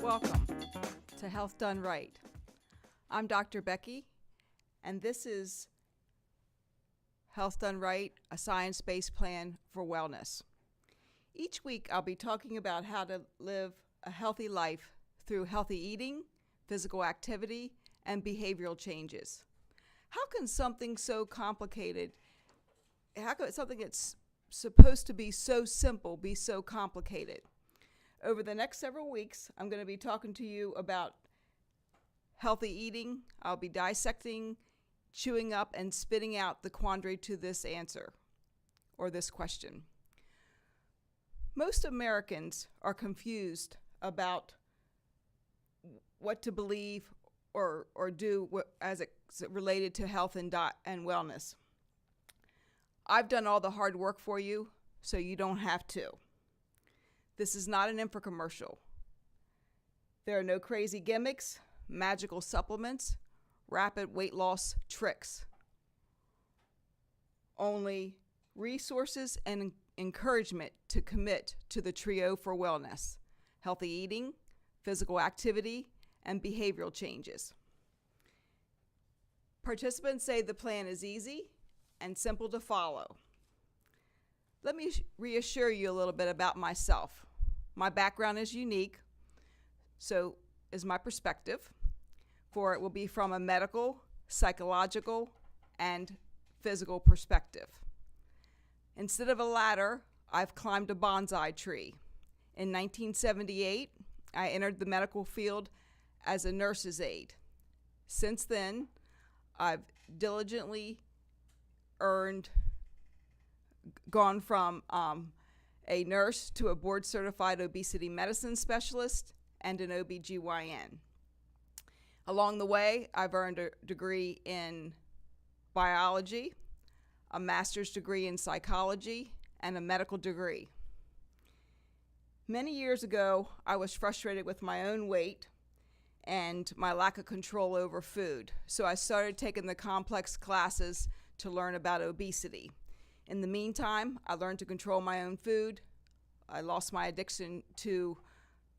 Welcome to Health Done Right. I'm Dr. Becky, and this is Health Done Right, a science-based plan for wellness. Each week, I'll be talking about how to live a healthy life through healthy eating, physical activity, and behavioral changes. How can something so complicated, how can something that's supposed to be so simple be so complicated? Over the next several weeks, I'm going to be talking to you about healthy eating. I'll be dissecting, chewing up, and spitting out the quandary to this answer or this question. Most Americans are confused about what to believe or do as it's related to health and wellness. I've done all the hard work for you, so you don't have to. This is not an infomercial. There are no crazy gimmicks, magical supplements, rapid weight loss tricks. Only resources and encouragement to commit to the trio for wellness: healthy eating, physical activity, and behavioral changes. Participants say the plan is easy and simple to follow. Let me reassure you a little bit about myself. My background is unique, so is my perspective, for it will be from a medical, psychological, and physical perspective. Instead of a ladder, I've climbed a bonsai tree. In 1978, I entered the medical field as a nurse's aide. Since then, I've diligently gone from a nurse to a board-certified obesity medicine specialist and an OBGYN. Along the way, I've earned a degree in biology, a master's degree in psychology, and a medical degree. Many years ago, I was frustrated with my own weight and my lack of control over food, so I started taking the complex classes to learn about obesity. In the meantime, I learned to control my own food. I lost my addiction to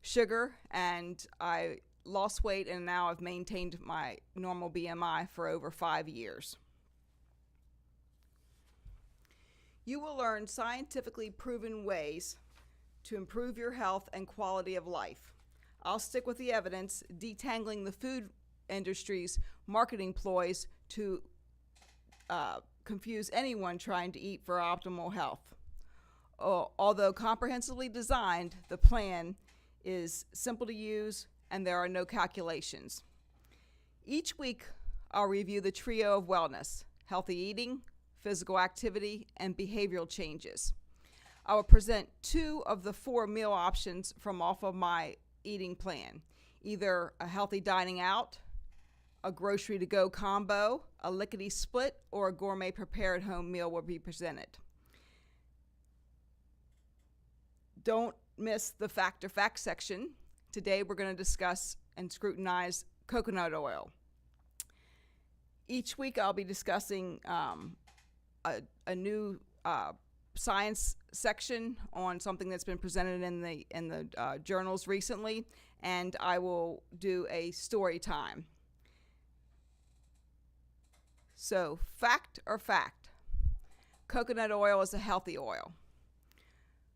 sugar, and I lost weight, and now I've maintained my normal BMI for over 5 years. You will learn scientifically proven ways to improve your health and quality of life. I'll stick with the evidence, detangling the food industry's marketing ploys to confuse anyone trying to eat for optimal health. Although comprehensively designed, the plan is simple to use and there are no calculations. Each week, I'll review the trio of wellness: healthy eating, physical activity, and behavioral changes. I will present 2 of the 4 meal options from off of my eating plan: either a healthy dining out, a grocery to go combo, a Lickety Split, or a gourmet prepared home meal will be presented. Don't miss the fact or fact section. Today we're going to discuss and scrutinize coconut oil. Each week I'll be discussing a new science section on something that's been presented in the journals recently, and I will do a story time. So, fact or fact? Coconut oil is a healthy oil.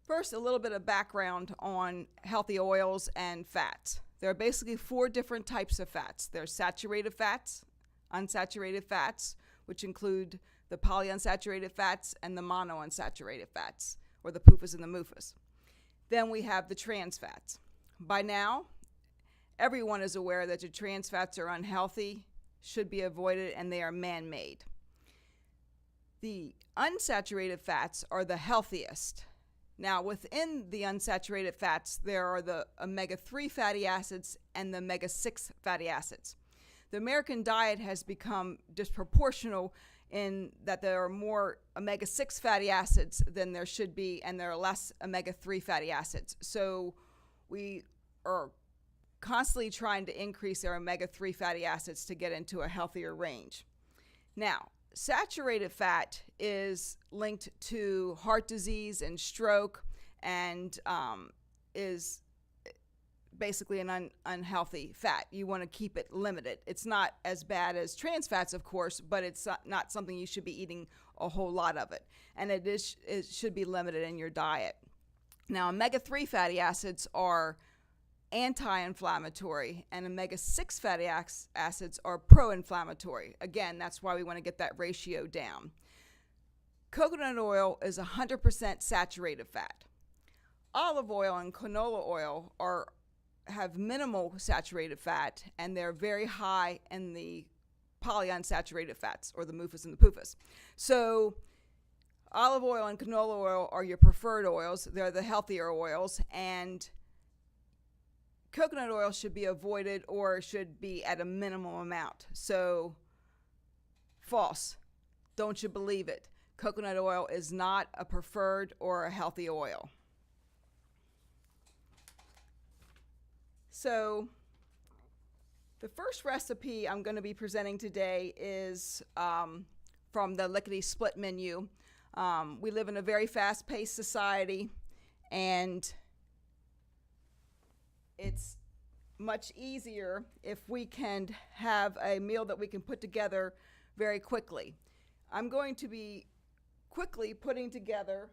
First, a little bit of background on healthy oils and fats. There are basically 4 different types of fats. There's saturated fats, unsaturated fats, which include the polyunsaturated fats and the monounsaturated fats, or the PUFAs and the MUFAs. Then we have the trans fats. By now, everyone is aware that the trans fats are unhealthy, should be avoided, and they are man-made. The unsaturated fats are the healthiest. Now, within the unsaturated fats, there are the omega-3 fatty acids and the omega-6 fatty acids. The American diet has become disproportional in that there are more omega-6 fatty acids than there should be, and there are less omega-3 fatty acids. So we are constantly trying to increase our omega-3 fatty acids to get into a healthier range. Now, saturated fat is linked to heart disease and stroke, and is basically an unhealthy fat. You want to keep it limited. It's not as bad as trans fats, of course, but it's not something you should be eating a whole lot of it. And it should be limited in your diet. Now, omega-3 fatty acids are anti-inflammatory, and omega-6 fatty acids are pro-inflammatory. Again, that's why we want to get that ratio down. Coconut oil is 100% saturated fat. Olive oil and canola oil have minimal saturated fat, and they're very high in the polyunsaturated fats, or the MUFAs and the PUFAs. So olive oil and canola oil are your preferred oils. They're the healthier oils, and coconut oil should be avoided or should be at a minimum amount. So false. Don't you believe it? Coconut oil is not a preferred or a healthy oil. So the first recipe I'm going to be presenting today is from the Lickety Split menu. We live in a very fast-paced society, and it's much easier if we can have a meal that we can put together very quickly. I'm going to be quickly putting together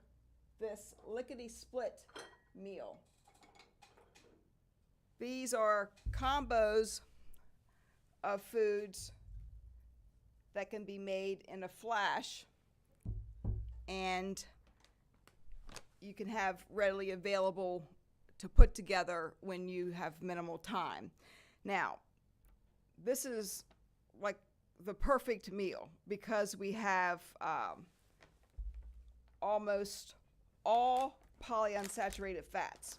this Lickety Split meal. These are combos of foods that can be made in a flash, and you can have readily available to put together when you have minimal time. Now, this is like the perfect meal because we have almost all polyunsaturated fats.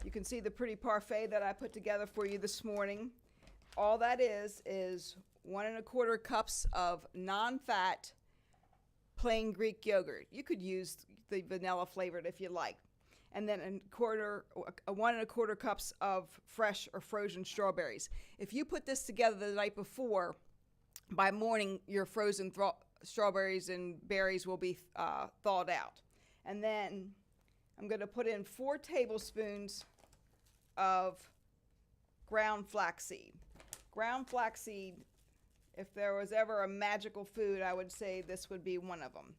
You can see the pretty parfait that I put together for you this morning. All that is 1 1/4 cups of non-fat plain Greek yogurt. You could use the vanilla flavored if you like. And then 1 1/4 cups of fresh or frozen strawberries. If you put this together the night before, by morning your frozen strawberries and berries will be thawed out. And then I'm going to put in 4 tablespoons of ground flaxseed. Ground flaxseed, if there was ever a magical food, I would say this would be one of them.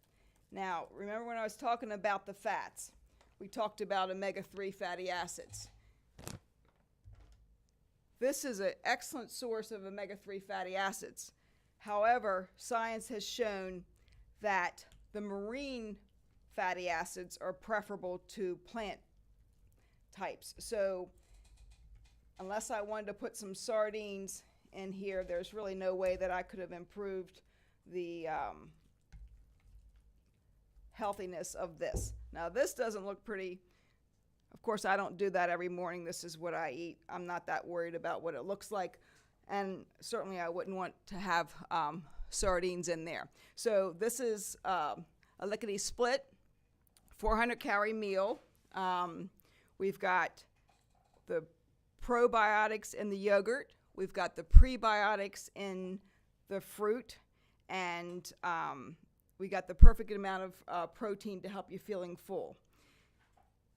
Now, remember when I was talking about the fats? We talked about omega-3 fatty acids. This is an excellent source of omega-3 fatty acids. However, science has shown that the marine fatty acids are preferable to plant types. So unless I wanted to put some sardines in here, there's really no way that I could have improved the healthiness of this. Now, this doesn't look pretty. Of course, I don't do that every morning. This is what I eat. I'm not that worried about what it looks like, and certainly I wouldn't want to have sardines in there. So this is a Lickety Split 400 calorie meal. We've got the probiotics in the yogurt. We've got the prebiotics in the fruit, and we got the perfect amount of protein to help you feeling full.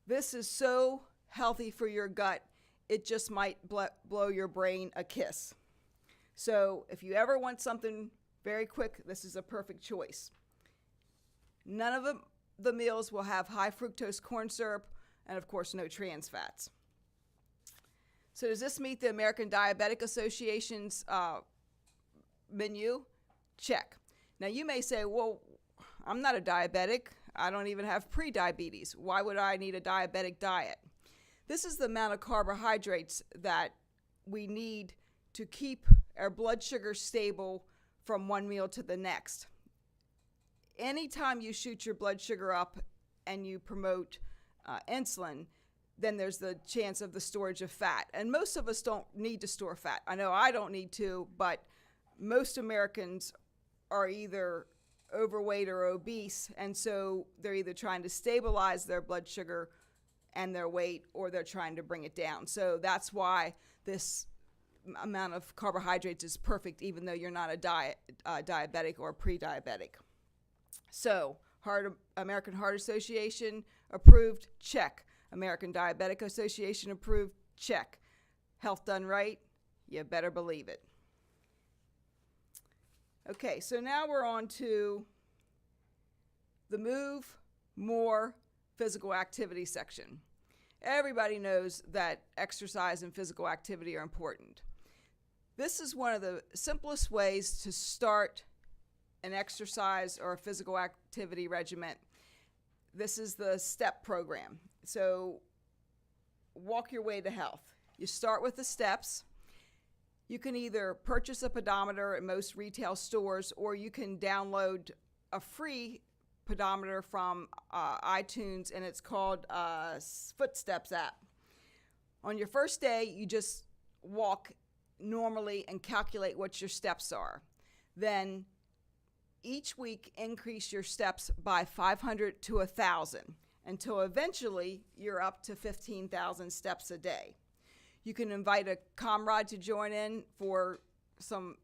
This is so healthy for your gut, it just might blow your brain a kiss. So if you ever want something very quick, this is a perfect choice. None of the meals will have high fructose corn syrup, and of course no trans fats. So does this meet the American Diabetic Association's menu? Check. Now you may say, well, I'm not a diabetic. I don't even have pre-diabetes. Why would I need a diabetic diet? This is the amount of carbohydrates that we need to keep our blood sugar stable from one meal to the next. Anytime you shoot your blood sugar up and you promote insulin, then there's the chance of the storage of fat. And most of us don't need to store fat. I know I don't need to, but most Americans are either overweight or obese, and so they're either trying to stabilize their blood sugar and their weight, or they're trying to bring it down. So that's why this amount of carbohydrates is perfect, even though you're not a diabetic or pre-diabetic. So, American Heart Association approved, check. American Diabetic Association approved, check. Health done right, you better believe it. Okay, so now we're on to the move more physical activity section. Everybody knows that exercise and physical activity are important. This is one of the simplest ways to start an exercise or a physical activity regimen. This is the STEP program. So walk your way to health. You start with the steps. You can either purchase a pedometer at most retail stores, or you can download a free pedometer from iTunes, and it's called Footsteps app. On your first day, you just walk normally and calculate what your steps are. Then each week, increase your steps by 500 to 1,000 until eventually you're up to 15,000 steps a day. You can invite a comrade to join in for some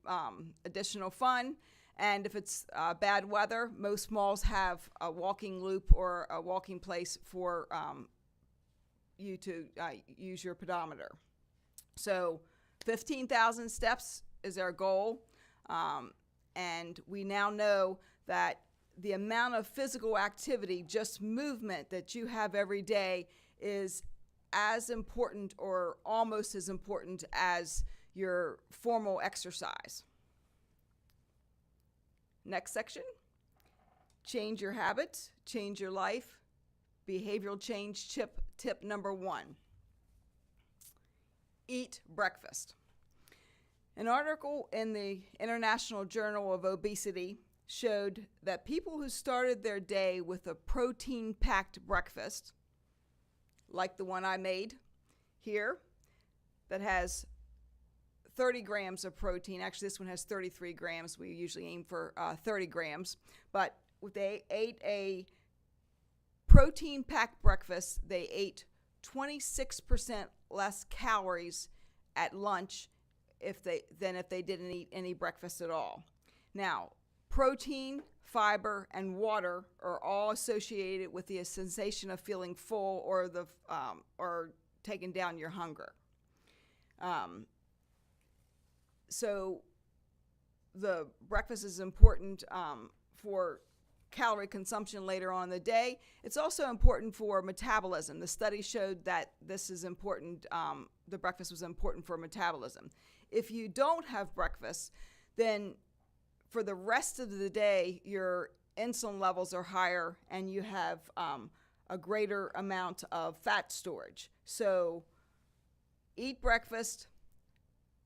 additional fun. And if it's bad weather, most malls have a walking loop or a walking place for you to use your pedometer. So 15,000 steps is our goal. And we now know that the amount of physical activity, just movement that you have every day, is as important or almost as important as your formal exercise. Next section, change your habits, change your life. Behavioral change tip number 1. Eat breakfast. An article in the International Journal of Obesity showed that people who started their day with a protein-packed breakfast, like the one I made here, that has 30 grams of protein. Actually, this one has 33 grams. We usually aim for 30 grams. But they ate a protein-packed breakfast. They ate 26% less calories at lunch than if they didn't eat any breakfast at all. Now, protein, fiber, and water are all associated with the sensation of feeling full or taking down your hunger. So the breakfast is important for calorie consumption later on in the day. It's also important for metabolism. The study showed that this is important. The breakfast was important for metabolism. If you don't have breakfast, then for the rest of the day, your insulin levels are higher and you have a greater amount of fat storage. So eat breakfast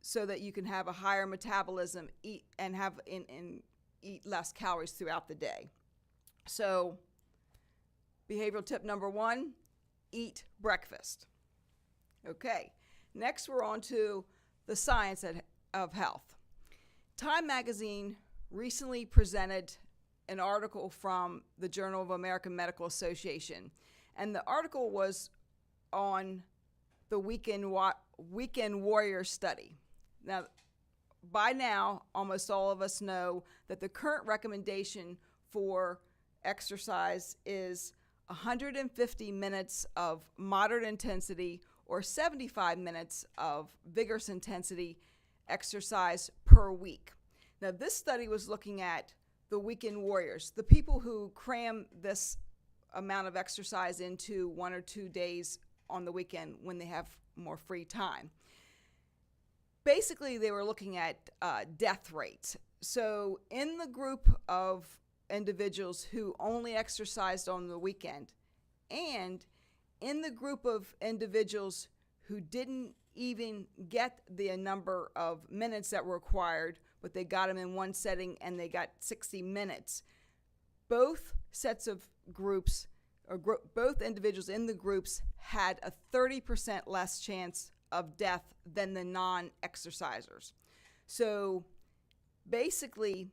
so that you can have a higher metabolism, eat less calories throughout the day. So behavioral tip number 1, eat breakfast. Okay, next we're on to the science of health. Time magazine recently presented an article from the Journal of American Medical Association, and the article was on the weekend warrior study. Now, by now, almost all of us know that the current recommendation for exercise is 150 minutes of moderate intensity or 75 minutes of vigorous intensity exercise per week. Now, this study was looking at the weekend warriors, the people who cram this amount of exercise into 1 or 2 days on the weekend when they have more free time. Basically, they were looking at death rates. So in the group of individuals who only exercised on the weekend, and in the group of individuals who didn't even get the number of minutes that were required, but they got them in one setting and they got 60 minutes, both sets of groups, or both individuals in the groups had a 30% less chance of death than the non-exercisers. So basically,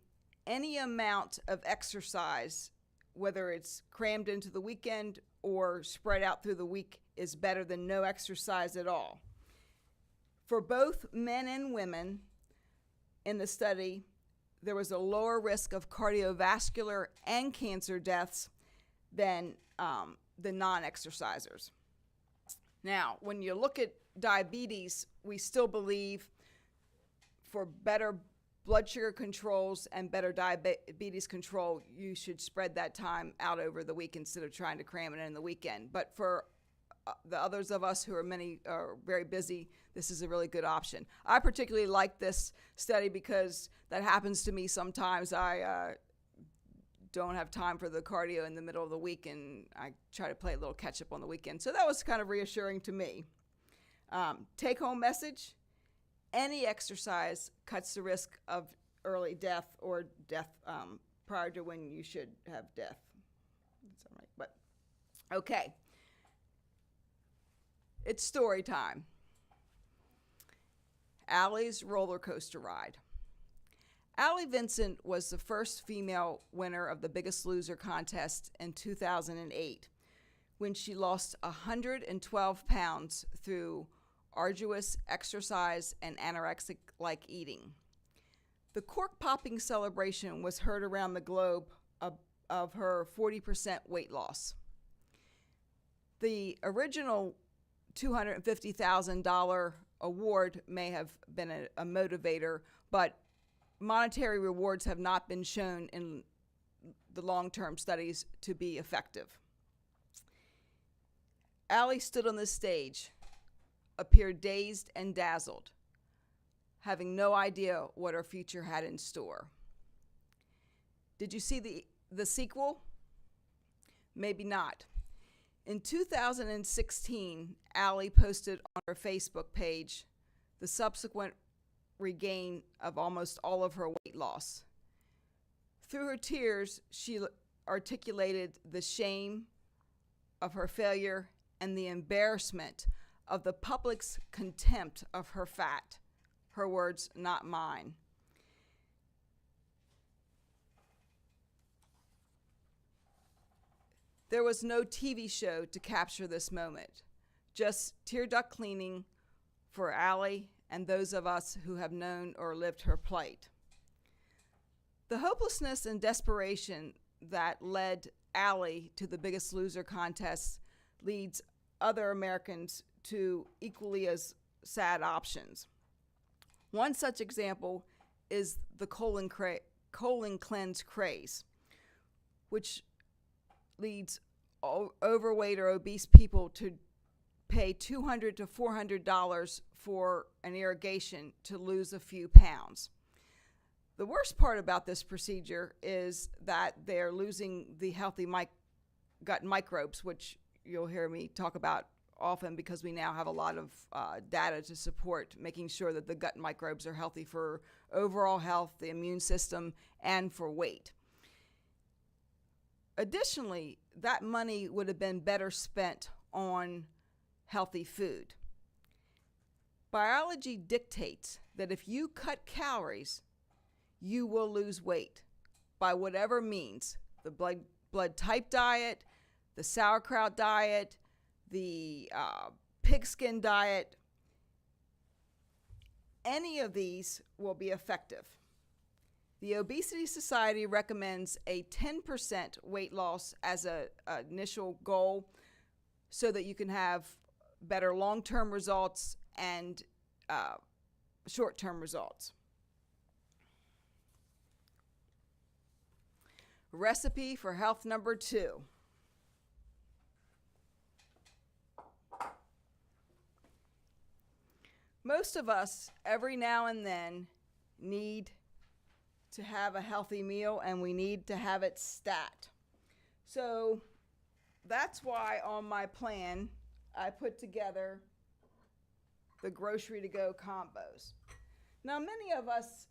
any amount of exercise, whether it's crammed into the weekend or spread out through the week, is better than no exercise at all. For both men and women in the study, there was a lower risk of cardiovascular and cancer deaths than the non-exercisers. Now, when you look at diabetes, we still believe for better blood sugar controls and better diabetes control, you should spread that time out over the week instead of trying to cram it in the weekend. But for the others of us who are very busy, this is a really good option. I particularly like this study because that happens to me sometimes. I don't have time for the cardio in the middle of the week, and I try to play a little catch up on the weekend. So that was kind of reassuring to me. Take home message: any exercise cuts the risk of early death or death prior to when you should have death. That's all right, but okay. It's story time. Allie's roller coaster ride. Allie Vincent was the first female winner of the Biggest Loser contest in 2008 when she lost 112 pounds through arduous exercise and anorexic-like eating. The cork-popping celebration was heard around the globe of her 40% weight loss. The original $250,000 award may have been a motivator, but monetary rewards have not been shown in the long-term studies to be effective. Allie stood on the stage, appeared dazed and dazzled, having no idea what her future had in store. Did you see the sequel? Maybe not. In 2016, Allie posted on her Facebook page the subsequent regain of almost all of her weight loss. Through her tears, she articulated the shame of her failure and the embarrassment of the public's contempt of her fat. Her words, not mine. There was no TV show to capture this moment, just tear duct cleaning for Allie and those of us who have known or lived her plight. The hopelessness and desperation that led Allie to the Biggest Loser contest leads other Americans to equally as sad options. One such example is the colon cleanse craze, which leads overweight or obese people to pay $200 to $400 for an irrigation to lose a few pounds. The worst part about this procedure is that they're losing the healthy gut microbes, which you'll hear me talk about often because we now have a lot of data to support making sure that the gut microbes are healthy for overall health, the immune system, and for weight. Additionally, that money would have been better spent on healthy food. Biology dictates that if you cut calories, you will lose weight by whatever means: the blood type diet, the sauerkraut diet, the pigskin diet. Any of these will be effective. The Obesity Society recommends a 10% weight loss as an initial goal so that you can have better long-term results and short-term results. Recipe for health number 2. Most of us, every now and then, need to have a healthy meal, and we need to have it stat. So that's why on my plan, I put together the grocery to go combos. Now, many of us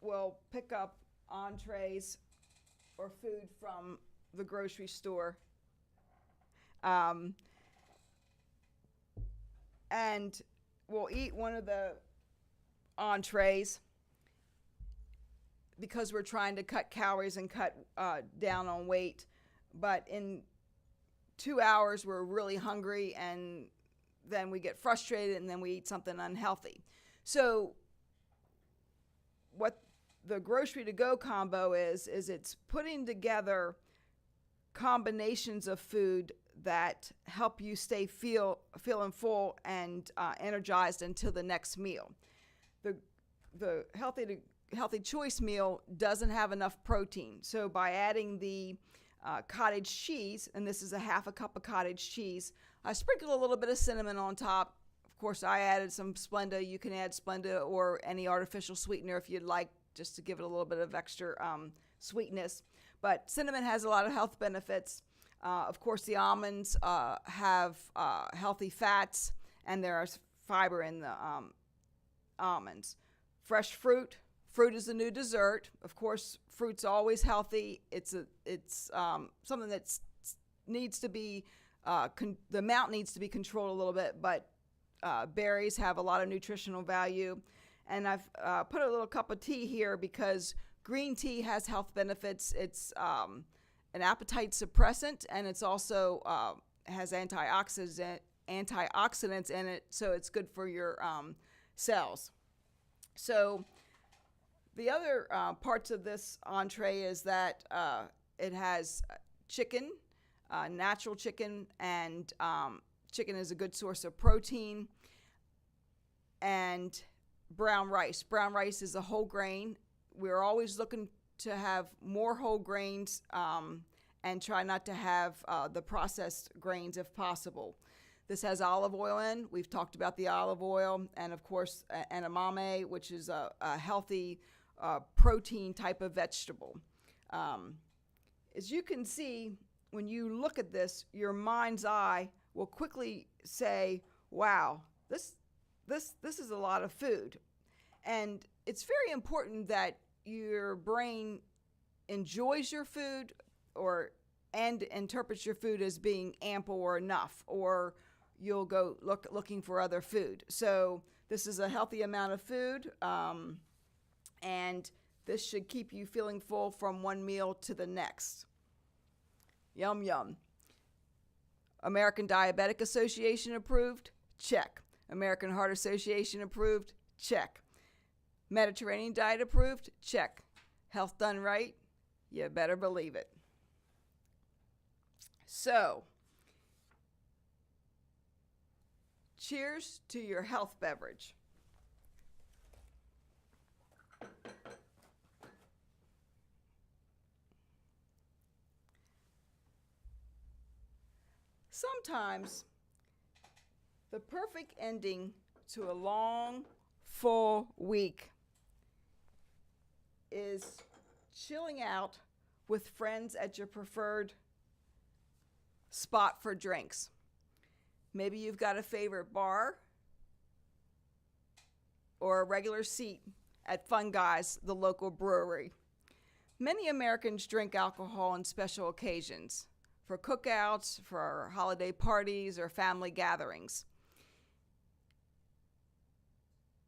will pick up entrees or food from the grocery store. And we'll eat one of the entrees because we're trying to cut calories and cut down on weight. But in 2 hours, we're really hungry and then we get frustrated and then we eat something unhealthy. So what the grocery to go combo is it's putting together combinations of food that help you stay feeling full and energized until the next meal. The healthy choice meal doesn't have enough protein, so by adding the cottage cheese, and this is a half a cup of cottage cheese, I sprinkle a little bit of cinnamon on top. Of course, I added some Splenda. You can add Splenda or any artificial sweetener if you'd like, just to give it a little bit of extra sweetness. But cinnamon has a lot of health benefits. Of course, the almonds have healthy fats, and there is fiber in the almonds. Fresh fruit. Fruit is the new dessert. Of course, fruit's always healthy. It's something that needs to be the amount needs to be controlled a little bit, but berries have a lot of nutritional value. And I've put a little cup of tea here because green tea has health benefits. It's an appetite suppressant, and it's also has antioxidants in it, so it's good for your cells. So the other parts of this entree is that it has chicken, natural chicken, and chicken is a good source of protein, and brown rice. Brown rice is a whole grain. We're always looking to have more whole grains and try not to have the processed grains if possible. This has olive oil in. We've talked about the olive oil, and of course edamame, which is a healthy protein type of vegetable. As you can see, when you look at this, your mind's eye will quickly say, wow, this is a lot of food. And it's very important that your brain enjoys your food and interprets your food as being ample or enough, or you'll go looking for other food. So this is a healthy amount of food, and this should keep you feeling full from one meal to the next. Yum, yum. American Diabetic Association approved? Check. American Heart Association approved? Check. Mediterranean diet approved? Check. Health done right? You better believe it. So, cheers to your health beverage. Sometimes the perfect ending to a long, full week is chilling out with friends at your preferred spot for drinks. Maybe you've got a favorite bar or a regular seat at Fun Guys, the local brewery. Many Americans drink alcohol on special occasions, for cookouts, for holiday parties, or family gatherings.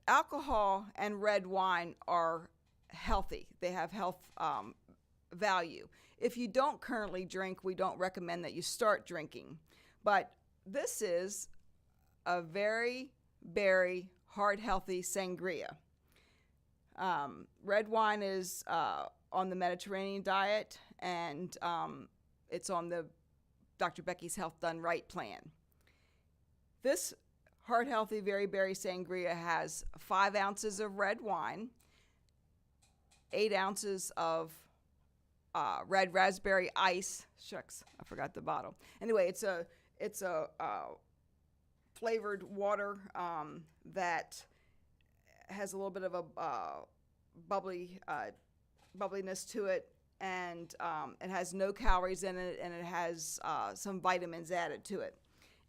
Alcohol and red wine are healthy. They have health value. If you don't currently drink, we don't recommend that you start drinking. But this is a very berry, heart healthy sangria. Red wine is on the Mediterranean diet, and it's on the Dr. Becky's Health Done Right plan. This heart healthy, very berry sangria has 5 ounces of red wine, 8 ounces of red raspberry ice. Shucks, I forgot the bottle. Anyway, it's a flavored water that has a little bit of a bubbliness to it, and it has no calories in it, and it has some vitamins added to it.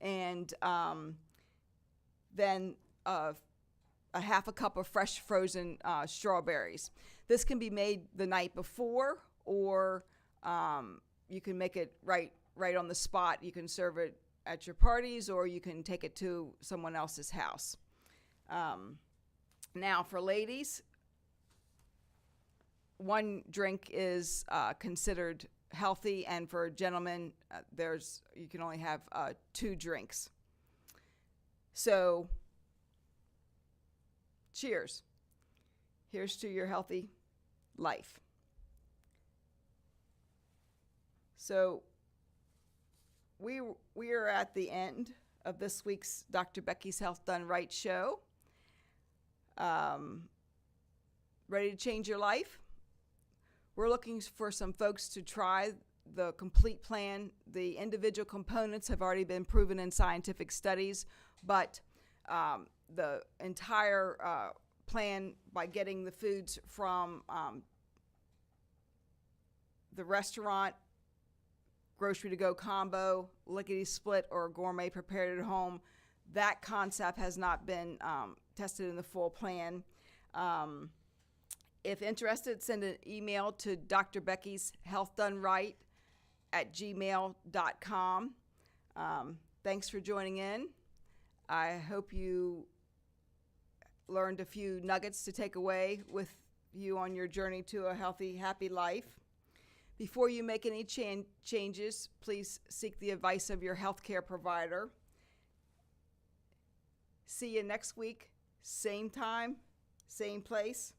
And then a half a cup of fresh frozen strawberries. This can be made the night before, or you can make it right on the spot. You can serve it at your parties, or you can take it to someone else's house. Now, for ladies, one drink is considered healthy, and for gentlemen, you can only have 2 drinks. So, cheers. Here's to your healthy life. So, we are at the end of this week's Dr. Becky's Health Done Right show. Ready to change your life? We're looking for some folks to try the complete plan. The individual components have already been proven in scientific studies, but the entire plan by getting the foods from the restaurant, grocery to go combo, Lickety Split, or gourmet prepared at home, that concept has not been tested in the full plan. If interested, send an email to Dr. Becky's Health Done Right at gmail.com. Thanks for joining in. I hope you learned a few nuggets to take away with you on your journey to a healthy, happy life. Before you make any changes, please seek the advice of your healthcare provider. See you next week, same time, same place.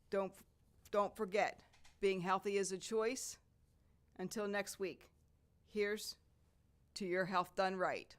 Don't forget, being healthy is a choice. Until next week, here's to your health done right.